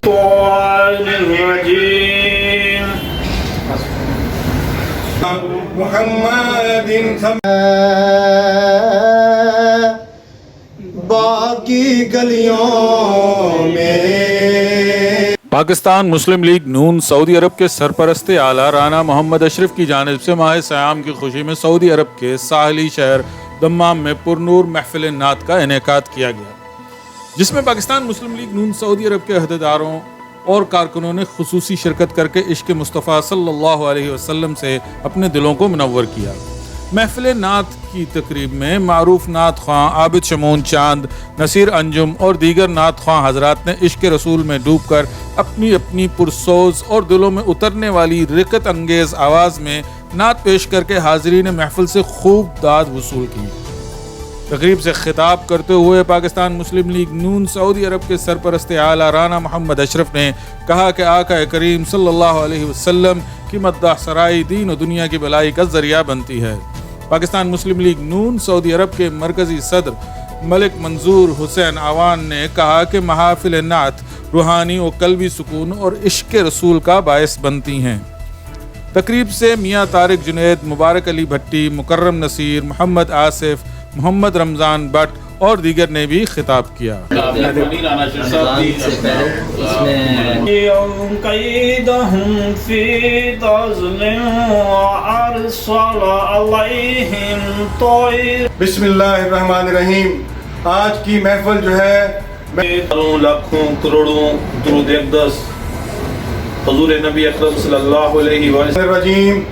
محمد باقی گلیوں میں۔ پاکستان مسلم لیگ نون سعودی عرب کے سرپرست اعلیٰ رانا محمد اشرف کی جانب سے ماہ سیام کی خوشی میں سعودی عرب کے ساحلی شہر دمام میں پرنور محفل نعت کا انعقاد کیا گیا، جس میں پاکستان مسلم لیگ نون سعودی عرب کے عہدیداروں اور کارکنوں نے خصوصی شرکت کر کے عشق مصطفیٰ صلی اللہ علیہ وسلم سے اپنے دلوں کو منور کیا۔ محفل نعت کی تقریب میں معروف نعت خواں عابد شمون چاند، نصیر انجم اور دیگر نعت خواں حضرات نے عشق رسول میں ڈوب کر اپنی اپنی پرسوز اور دلوں میں اترنے والی رقت انگیز آواز میں نعت پیش کر کے حاضرین محفل سے خوب داد وصول کی۔ تقریب سے خطاب کرتے ہوئے پاکستان مسلم لیگ نون سعودی عرب کے سرپرست اعلیٰ رانا محمد اشرف نے کہا کہ آقا کریم صلی اللہ علیہ وسلم کی مدح سرائی دین و دنیا کی بلائی کا ذریعہ بنتی ہے۔ پاکستان مسلم لیگ نون سعودی عرب کے مرکزی صدر ملک منظور حسین آوان نے کہا کہ محافل نعت روحانی و قلبی سکون اور عشق رسول کا باعث بنتی ہیں۔ تقریب سے میاں طارق جنید، مبارک علی بھٹی، مکرم نصیر، محمد آصف، محمد رمضان بٹ اور دیگر نے بھی خطاب کیا۔ بسم اللہ الرحمن الرحیم۔ آج کی محفل جو ہے لاکھوں کروڑوں درود اقدس حضور نبی اکرم صلی اللہ علیہ وسلم الرجیم